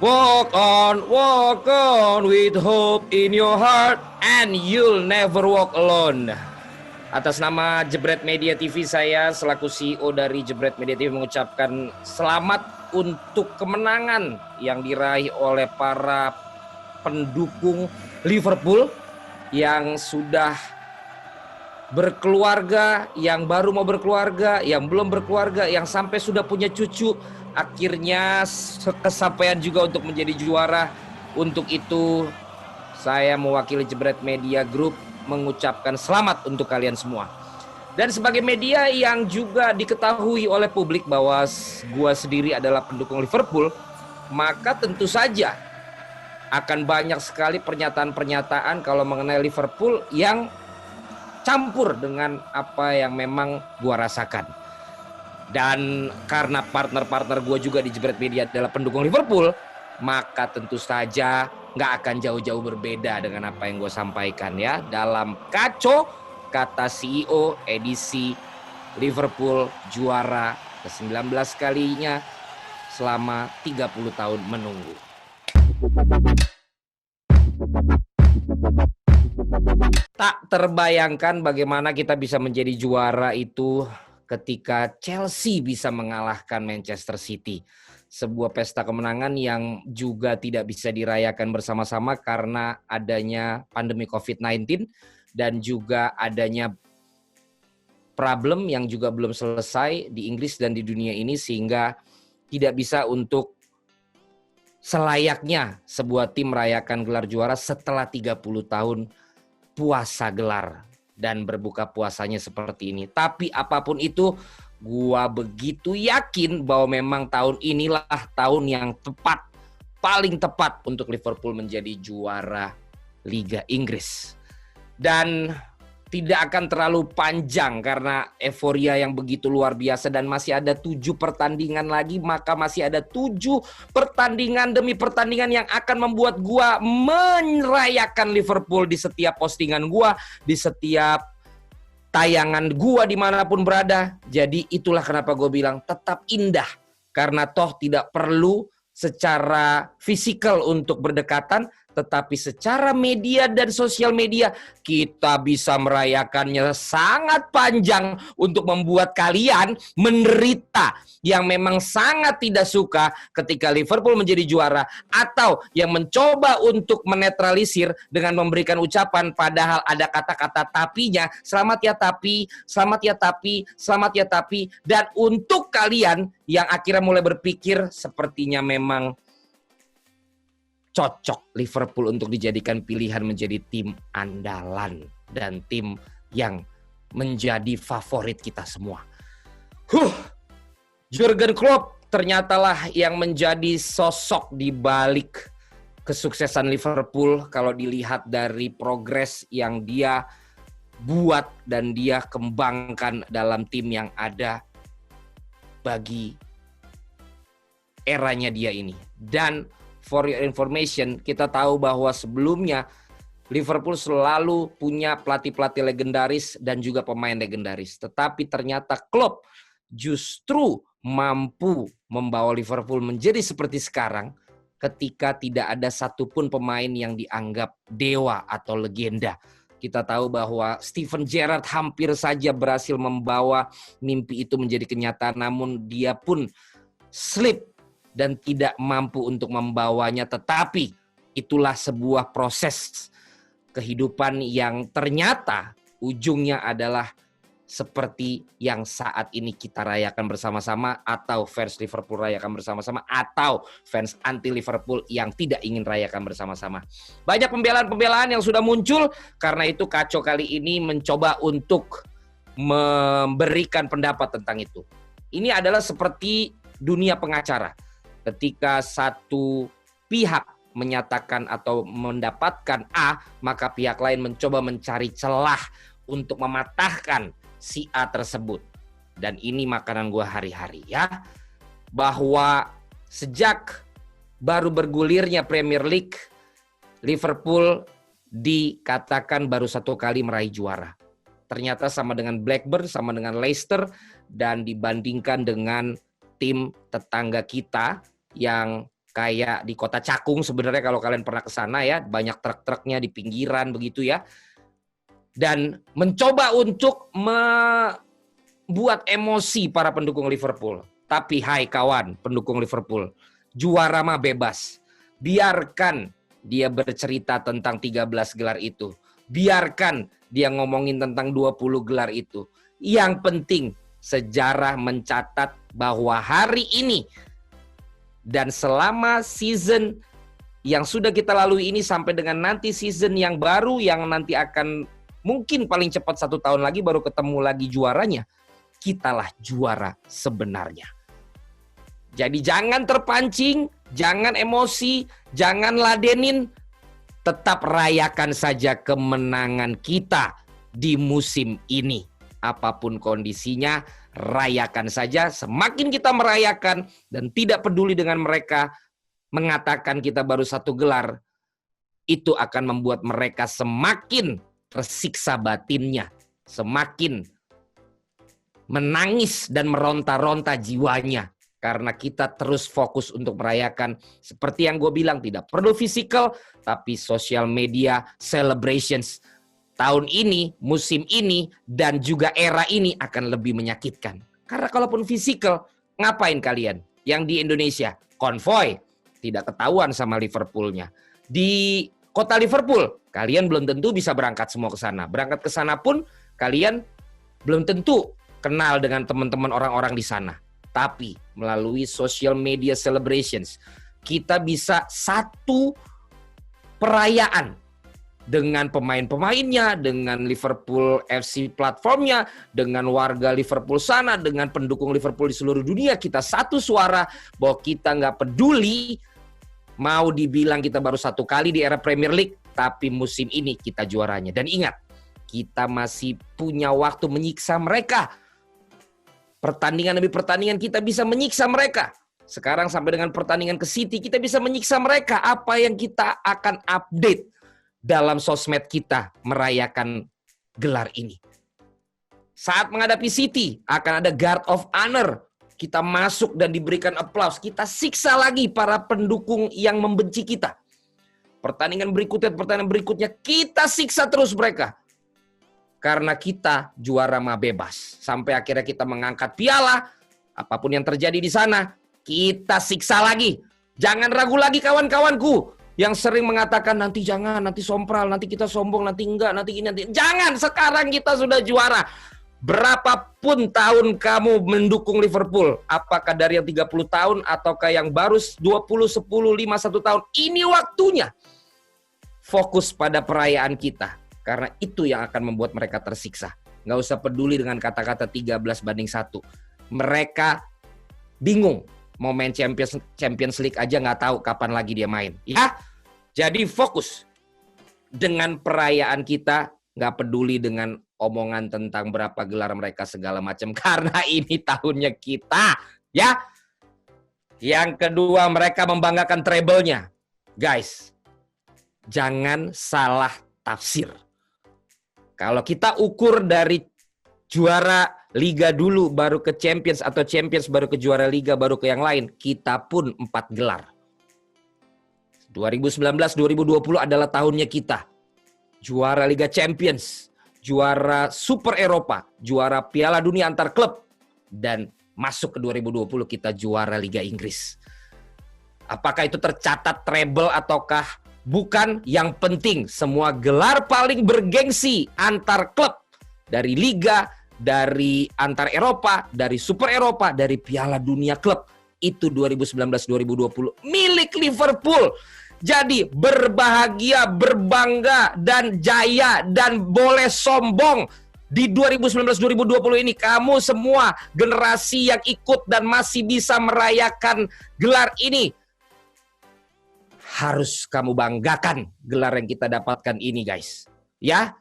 Walk on with hope in your heart and you'll never walk alone. Atas nama Jebret Media TV, saya selaku CEO dari Jebret Media TV mengucapkan selamat untuk kemenangan yang diraih oleh para pendukung Liverpool yang sudah berkeluarga, yang baru mau berkeluarga, yang belum berkeluarga, yang sampai sudah punya cucu. Akhirnya kesampaian juga untuk menjadi juara. Untuk itu saya mewakili Jebret Media Group mengucapkan selamat untuk kalian semua. Dan sebagai media yang juga diketahui oleh publik bahwa gua sendiri adalah pendukung Liverpool, maka tentu saja akan banyak sekali pernyataan-pernyataan kalau mengenai Liverpool yang campur dengan apa yang memang gua rasakan. Dan karena partner-partner gue juga di Jebret Media adalah pendukung Liverpool, maka tentu saja nggak akan jauh-jauh berbeda dengan apa yang gue sampaikan ya. Dalam Kaco, kata CEO edisi Liverpool juara ke-19 kalinya selama 30 tahun menunggu. Tak terbayangkan bagaimana kita bisa menjadi juara itu ketika Chelsea bisa mengalahkan Manchester City. Sebuah pesta kemenangan yang juga tidak bisa dirayakan bersama-sama karena adanya pandemi COVID-19 dan juga adanya problem yang juga belum selesai di Inggris dan di dunia ini, sehingga tidak bisa untuk selayaknya sebuah tim merayakan gelar juara setelah 30 tahun puasa gelar dan berbuka puasanya seperti ini. Tapi apapun itu, gua begitu yakin bahwa memang tahun inilah tahun yang tepat, paling tepat untuk Liverpool menjadi juara Liga Inggris. Dan tidak akan terlalu panjang karena euforia yang begitu luar biasa dan masih ada 7 pertandingan lagi, maka masih ada 7 pertandingan demi pertandingan yang akan membuat gua merayakan Liverpool di setiap postingan gua, di setiap tayangan gua dimanapun berada. Jadi itulah kenapa gua bilang tetap indah, karena toh tidak perlu secara fisikal untuk berdekatan, tetapi secara media dan sosial media kita bisa merayakannya sangat panjang untuk membuat kalian menderita yang memang sangat tidak suka ketika Liverpool menjadi juara, atau yang mencoba untuk menetralisir dengan memberikan ucapan padahal ada kata-kata tapinya, selamat ya tapi, selamat ya tapi, selamat ya tapi. Dan untuk kalian yang akhirnya mulai berpikir sepertinya memang cocok Liverpool untuk dijadikan pilihan menjadi tim andalan dan tim yang menjadi favorit kita semua. Jurgen Klopp ternyatalah yang menjadi sosok di balik kesuksesan Liverpool kalau dilihat dari progres yang dia buat dan dia kembangkan dalam tim yang ada bagi eranya dia ini. Dan for your information, kita tahu bahwa sebelumnya Liverpool selalu punya pelatih-pelatih legendaris dan juga pemain legendaris. Tetapi ternyata Klopp justru mampu membawa Liverpool menjadi seperti sekarang ketika tidak ada satupun pemain yang dianggap dewa atau legenda. Kita tahu bahwa Steven Gerrard hampir saja berhasil membawa mimpi itu menjadi kenyataan, namun dia pun slip dan tidak mampu untuk membawanya. Tetapi itulah sebuah proses kehidupan yang ternyata ujungnya adalah seperti yang saat ini kita rayakan bersama-sama, atau fans Liverpool rayakan bersama-sama, atau fans anti Liverpool yang tidak ingin rayakan bersama-sama. Banyak pembelaan-pembelaan yang sudah muncul, karena itu Kaco kali ini mencoba untuk memberikan pendapat tentang itu. Ini adalah seperti dunia pengacara. Ketika satu pihak menyatakan atau mendapatkan A, maka pihak lain mencoba mencari celah untuk mematahkan si A tersebut. Dan ini makanan gue hari-hari ya. Bahwa sejak baru bergulirnya Premier League, Liverpool dikatakan baru 1 kali meraih juara. Ternyata sama dengan Blackburn, sama dengan Leicester, dan dibandingkan dengan tim tetangga kita yang kayak di Kota Cakung sebenarnya kalau kalian pernah ke sana ya, banyak truk-truknya di pinggiran begitu ya. Dan mencoba untuk membuat emosi para pendukung Liverpool. Tapi hai kawan pendukung Liverpool, juara mah bebas. Biarkan dia bercerita tentang 13 gelar itu. Biarkan dia ngomongin tentang 20 gelar itu. Yang penting sejarah mencatat bahwa hari ini dan selama season yang sudah kita lalui ini sampai dengan nanti season yang baru yang nanti akan mungkin paling cepat 1 tahun lagi baru ketemu lagi juaranya. Kitalah juara sebenarnya. Jadi jangan terpancing, jangan emosi, jangan ladenin. Tetap rayakan saja kemenangan kita di musim ini. Apapun kondisinya, rayakan saja. Semakin kita merayakan dan tidak peduli dengan mereka mengatakan kita baru 1 gelar, itu akan membuat mereka semakin tersiksa batinnya, semakin menangis dan meronta-ronta jiwanya. Karena kita terus fokus untuk merayakan. Seperti yang gue bilang, tidak perlu fisikal, tapi social media celebrations. Tahun ini, musim ini, dan juga era ini akan lebih menyakitkan. Karena kalaupun fisikal, ngapain kalian? Yang di Indonesia, konvoy, tidak ketahuan sama Liverpoolnya. Di kota Liverpool, kalian belum tentu bisa berangkat semua ke sana. Berangkat ke sana pun, kalian belum tentu kenal dengan teman-teman orang-orang di sana. Tapi melalui social media celebrations, kita bisa satu perayaan dengan pemain-pemainnya, dengan Liverpool FC platformnya, dengan warga Liverpool sana, dengan pendukung Liverpool di seluruh dunia. Kita satu suara bahwa kita nggak peduli mau dibilang kita baru 1 kali di era Premier League, tapi musim ini kita juaranya. Dan ingat, kita masih punya waktu menyiksa mereka. Pertandingan demi pertandingan kita bisa menyiksa mereka. Sekarang sampai dengan pertandingan ke City kita bisa menyiksa mereka. Apa yang kita akan update dalam sosmed kita merayakan gelar ini. Saat menghadapi City akan ada guard of honor. Kita masuk dan diberikan aplaus. Kita siksa lagi para pendukung yang membenci kita. Pertandingan berikutnya kita siksa terus mereka. Karena kita juara mah bebas. Sampai akhirnya kita mengangkat piala. Apapun yang terjadi di sana, kita siksa lagi. Jangan ragu lagi kawan-kawanku. Yang sering mengatakan nanti jangan, nanti sompral, nanti kita sombong, nanti enggak, nanti ini, nanti. Jangan, sekarang kita sudah juara. Berapapun tahun kamu mendukung Liverpool. Apakah dari yang 30 tahun ataukah yang baru 20, 10, 5, 1 tahun. Ini waktunya. Fokus pada perayaan kita. Karena itu yang akan membuat mereka tersiksa. Nggak usah peduli dengan kata-kata 13-1. Mereka bingung. Mau main Champions League aja nggak tahu kapan lagi dia main. Ya, jadi fokus. Dengan perayaan kita, nggak peduli dengan omongan tentang berapa gelar mereka segala macam. Karena ini tahunnya kita. Ya. Yang kedua, mereka membanggakan treble-nya. Guys, jangan salah tafsir. Kalau kita ukur dari juara Liga dulu baru ke Champions atau Champions baru ke juara Liga baru ke yang lain, kita pun 4 gelar. 2019-2020 adalah tahunnya kita. Juara Liga Champions, juara Super Eropa, juara Piala Dunia antar klub, dan masuk ke 2020 kita juara Liga Inggris. Apakah itu tercatat treble ataukah bukan? Yang penting semua gelar paling bergengsi antar klub, dari Liga, dari antar Eropa, dari Super Eropa, dari Piala Dunia klub, itu 2019-2020 milik Liverpool. Jadi berbahagia, berbangga, dan jaya, dan boleh sombong. Di 2019-2020 ini kamu semua generasi yang ikut dan masih bisa merayakan gelar ini. Harus kamu banggakan gelar yang kita dapatkan ini, guys. Ya,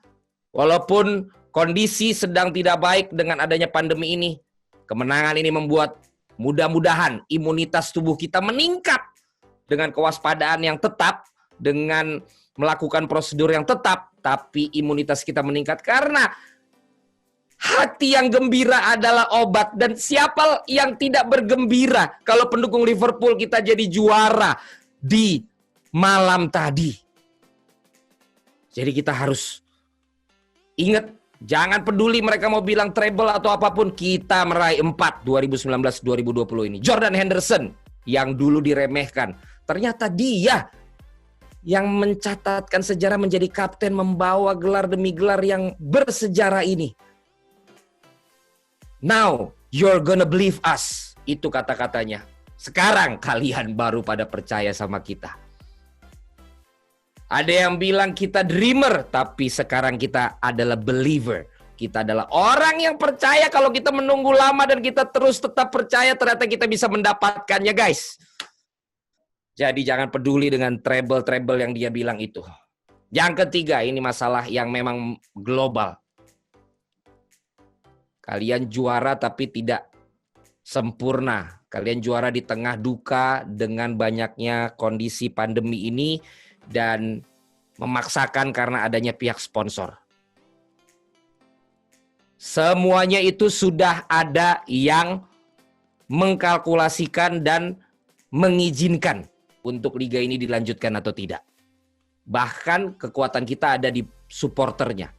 walaupun kondisi sedang tidak baik dengan adanya pandemi ini, kemenangan ini membuat mudah-mudahan imunitas tubuh kita meningkat dengan kewaspadaan yang tetap, dengan melakukan prosedur yang tetap, tapi imunitas kita meningkat karena Hati yang gembira adalah obat. Dan siapa yang tidak bergembira kalau pendukung Liverpool kita jadi juara di malam tadi. Jadi kita harus ingat, jangan peduli mereka mau bilang treble atau apapun, kita meraih 4 2019-2020 ini. Jordan Henderson yang dulu diremehkan, ternyata dia yang mencatatkan sejarah menjadi kapten, membawa gelar demi gelar yang bersejarah ini. Now you're gonna believe us. Itu kata-katanya. Sekarang kalian baru pada percaya sama kita. Ada yang bilang kita dreamer, tapi sekarang kita adalah believer. Kita adalah orang yang percaya. Kalau kita menunggu lama dan kita terus tetap percaya, ternyata kita bisa mendapatkannya, guys. Jadi jangan peduli dengan treble-treble yang dia bilang itu. Yang ketiga, ini masalah yang memang global. Kalian juara tapi tidak sempurna. Kalian juara di tengah duka dengan banyaknya kondisi pandemi ini dan memaksakan karena adanya pihak sponsor. Semuanya itu sudah ada yang mengkalkulasikan dan mengizinkan untuk liga ini dilanjutkan atau tidak. Bahkan kekuatan kita ada di supporternya.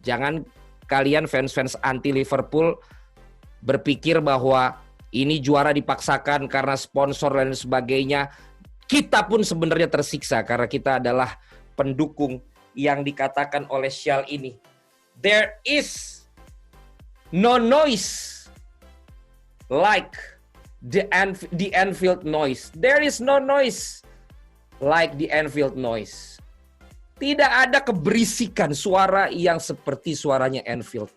Jangan kalian fans-fans anti Liverpool berpikir bahwa ini juara dipaksakan karena sponsor dan sebagainya. Kita pun sebenarnya tersiksa karena kita adalah pendukung yang dikatakan oleh Syal ini. There is no noise like the Anfield noise. There is no noise like the Anfield noise. Tidak ada keberisikan suara yang seperti suaranya Anfield.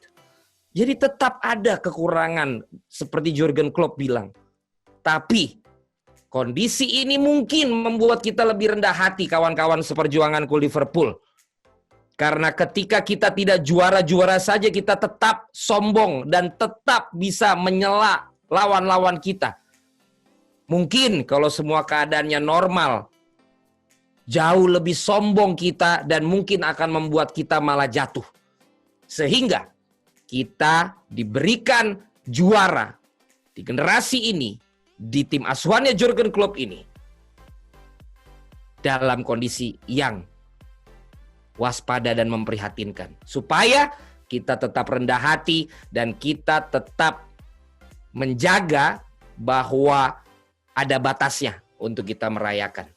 Jadi tetap ada kekurangan seperti Jurgen Klopp bilang. Tapi kondisi ini mungkin membuat kita lebih rendah hati, kawan-kawan seperjuanganku Liverpool. Karena ketika kita tidak juara-juara saja, kita tetap sombong dan tetap bisa menyela lawan-lawan kita. Mungkin kalau semua keadaannya normal, jauh lebih sombong kita dan mungkin akan membuat kita malah jatuh. Sehingga kita diberikan juara di generasi ini, di tim asuhannya Jurgen Klopp ini, dalam kondisi yang waspada dan memprihatinkan. Supaya kita tetap rendah hati dan kita tetap menjaga bahwa ada batasnya untuk kita merayakan.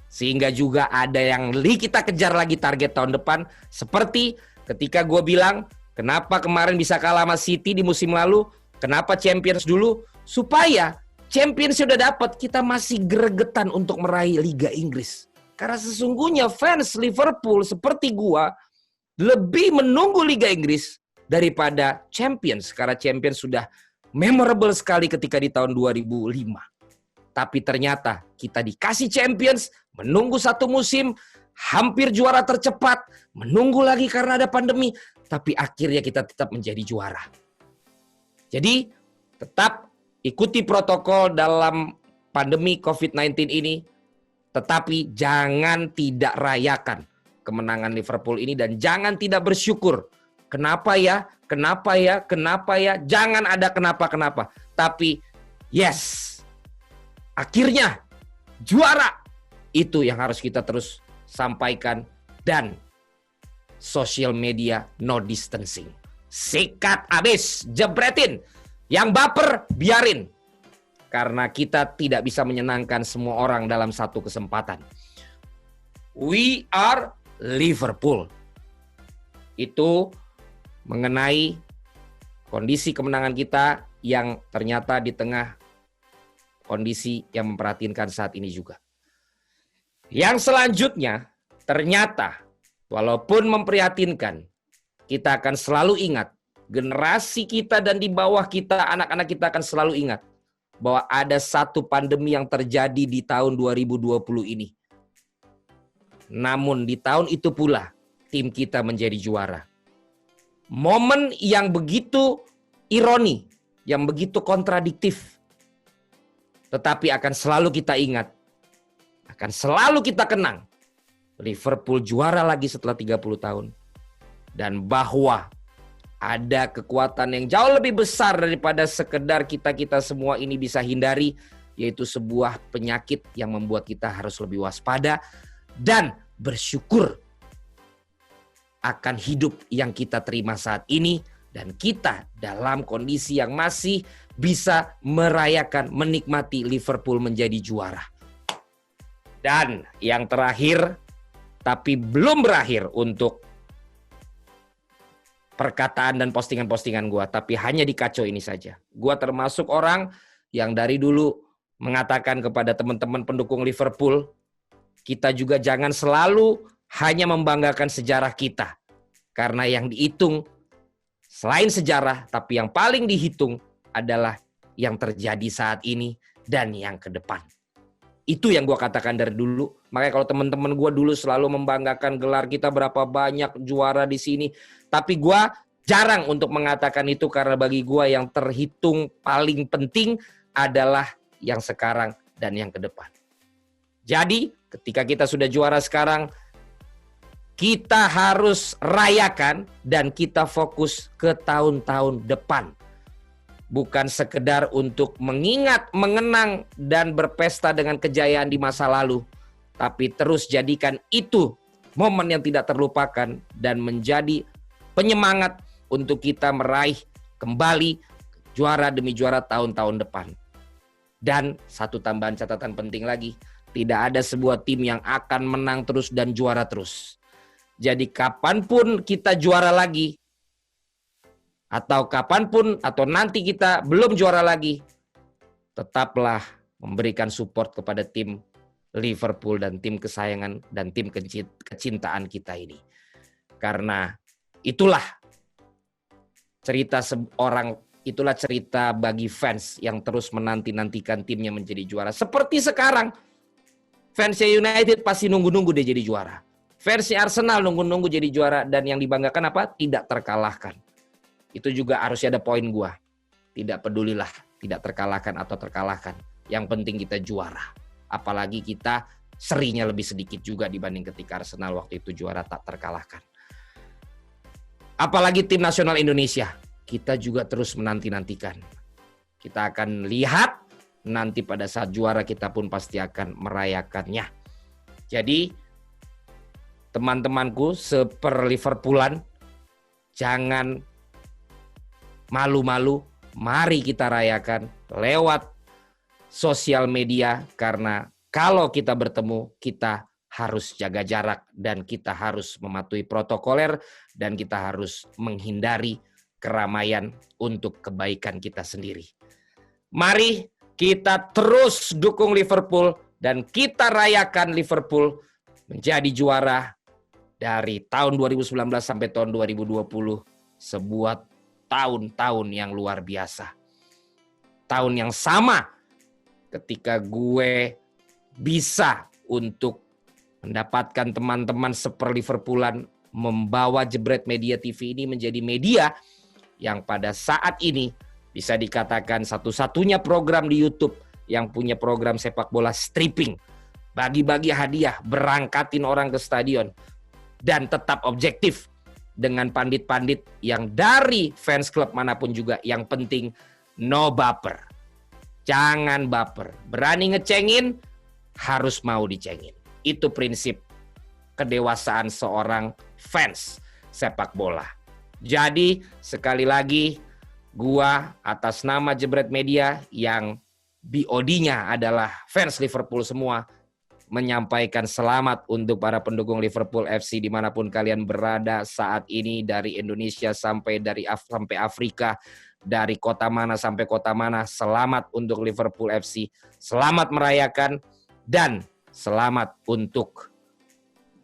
Sehingga juga ada yang kita kejar lagi target tahun depan. Seperti ketika gue bilang, kenapa kemarin bisa kalah sama City di musim lalu, kenapa Champions dulu, supaya Champions sudah dapat, kita masih gregetan untuk meraih Liga Inggris. Karena sesungguhnya fans Liverpool seperti gua lebih menunggu Liga Inggris daripada Champions. Karena Champions sudah memorable sekali ketika di tahun 2005. Tapi ternyata kita dikasih Champions, menunggu satu musim, hampir juara tercepat, menunggu lagi karena ada pandemi, tapi akhirnya kita tetap menjadi juara. Jadi tetap ikuti protokol dalam pandemi COVID-19 ini, tetapi jangan tidak rayakan kemenangan Liverpool ini dan jangan tidak bersyukur. Kenapa ya? Kenapa ya? Kenapa ya? Jangan ada kenapa-kenapa. Tapi yes, akhirnya juara. Itu yang harus kita terus sampaikan. Dan social media no distancing. Sikat abis, jebretin. Yang baper, biarin. Karena kita tidak bisa menyenangkan semua orang dalam satu kesempatan. We are Liverpool. Itu mengenai kondisi kemenangan kita yang ternyata di tengah kondisi yang memprihatinkan saat ini juga. Yang selanjutnya, ternyata walaupun memprihatinkan, kita akan selalu ingat, generasi kita dan di bawah kita, anak-anak kita akan selalu ingat bahwa ada satu pandemi yang terjadi di tahun 2020 ini. Namun di tahun itu pula tim kita menjadi juara. Momen yang begitu ironi, yang begitu kontradiktif, tetapi akan selalu kita ingat, akan selalu kita kenang. Liverpool juara lagi setelah 30 tahun. Dan bahwa ada kekuatan yang jauh lebih besar daripada sekedar kita semua ini bisa hindari, yaitu sebuah penyakit yang membuat kita harus lebih waspada dan bersyukur akan hidup yang kita terima saat ini, dan kita dalam kondisi yang masih bisa merayakan, menikmati Liverpool menjadi juara. Dan yang terakhir, tapi belum berakhir untuk perkataan dan postingan-postingan gue, tapi hanya di kacau ini saja. Gue termasuk orang yang dari dulu mengatakan kepada teman-teman pendukung Liverpool, kita juga jangan selalu hanya membanggakan sejarah kita. Karena yang dihitung selain sejarah, tapi yang paling dihitung adalah yang terjadi saat ini dan yang ke depan. Itu yang gue katakan dari dulu. Makanya kalau teman-teman gue dulu selalu membanggakan gelar kita berapa banyak juara di sini. Tapi gue jarang untuk mengatakan itu karena bagi gue yang terhitung paling penting adalah yang sekarang dan yang ke depan. Jadi ketika kita sudah juara sekarang, kita harus rayakan dan kita fokus ke tahun-tahun depan. Bukan sekedar untuk mengingat, mengenang, dan berpesta dengan kejayaan di masa lalu. Tapi terus jadikan itu momen yang tidak terlupakan dan menjadi penyemangat untuk kita meraih kembali juara demi juara tahun-tahun depan. Dan satu tambahan catatan penting lagi, tidak ada sebuah tim yang akan menang terus dan juara terus. Jadi kapanpun kita juara lagi, atau kapanpun, atau nanti kita belum juara lagi, tetaplah memberikan support kepada tim Liverpool dan tim kesayangan dan tim kecintaan kita ini. Karena itulah cerita seorang, itulah cerita bagi fans yang terus menanti-nantikan timnya menjadi juara. Seperti sekarang, fansnya United pasti nunggu-nunggu dia jadi juara. Fansnya Arsenal nunggu-nunggu jadi juara, dan yang dibanggakan apa? Tidak terkalahkan. Itu juga harusnya ada poin gua. Tidak pedulilah tidak terkalahkan atau terkalahkan. Yang penting kita juara. Apalagi kita serinya lebih sedikit juga dibanding ketika Arsenal waktu itu juara tak terkalahkan. Apalagi tim nasional Indonesia. Kita juga terus menanti-nantikan. Kita akan lihat nanti pada saat juara kita pun pasti akan merayakannya. Jadi teman-temanku seper Liverpoolan, jangan malu-malu, mari kita rayakan lewat sosial media, karena kalau kita bertemu, kita harus jaga jarak dan kita harus mematuhi protokoler dan kita harus menghindari keramaian untuk kebaikan kita sendiri. Mari kita terus dukung Liverpool dan kita rayakan Liverpool menjadi juara dari tahun 2019 sampai tahun 2020, sebuah tahun-tahun yang luar biasa. Tahun yang sama ketika gue bisa untuk mendapatkan teman-teman seper Liverpoolan membawa Jebret Media TV ini menjadi media yang pada saat ini bisa dikatakan satu-satunya program di YouTube yang punya program sepak bola stripping. Bagi-bagi hadiah, berangkatin orang ke stadion, dan tetap objektif dengan pandit-pandit yang dari fans klub manapun juga. Yang penting no baper. Jangan baper. Berani ngecengin, harus mau dicengin. Itu prinsip kedewasaan seorang fans sepak bola. Jadi sekali lagi, gua atas nama Jebret Media yang BOD-nya adalah fans Liverpool semua, menyampaikan selamat untuk para pendukung Liverpool FC dimanapun kalian berada saat ini, dari Indonesia sampai Afrika, dari kota mana sampai kota mana. Selamat untuk Liverpool FC, selamat merayakan dan selamat untuk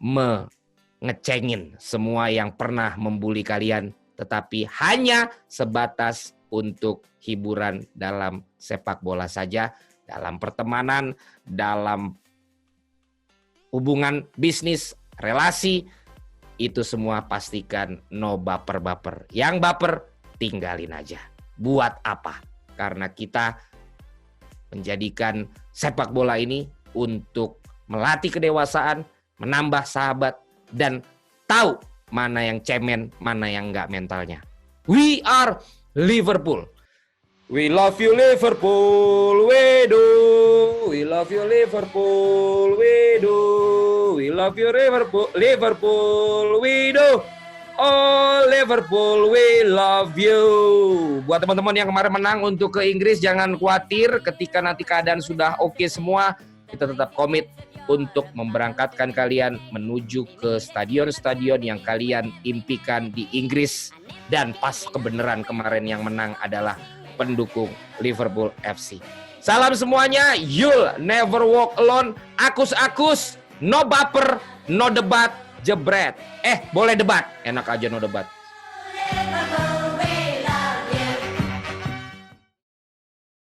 mengecengin semua yang pernah membuli kalian, tetapi hanya sebatas untuk hiburan dalam sepak bola saja, dalam pertemanan, dalam hubungan bisnis, relasi, itu semua pastikan no baper-baper. Yang baper, tinggalin aja. Buat apa? Karena kita menjadikan sepak bola ini untuk melatih kedewasaan, menambah sahabat, dan tahu mana yang cemen, mana yang enggak mentalnya. We are Liverpool. We love you Liverpool, we do. We love you Liverpool, we do. We love you Liverpool, Liverpool, we do. Oh Liverpool, we love you. Buat teman-teman yang kemarin menang untuk ke Inggris, jangan khawatir. Ketika nanti keadaan sudah oke semua, kita tetap komit untuk memberangkatkan kalian menuju ke stadion-stadion yang kalian impikan di Inggris. Dan pas kebenaran kemarin yang menang adalah pendukung Liverpool FC. Salam semuanya, you'll never walk alone. Akus-akus, no baper, no debat, jebret. Boleh debat, enak aja no debat.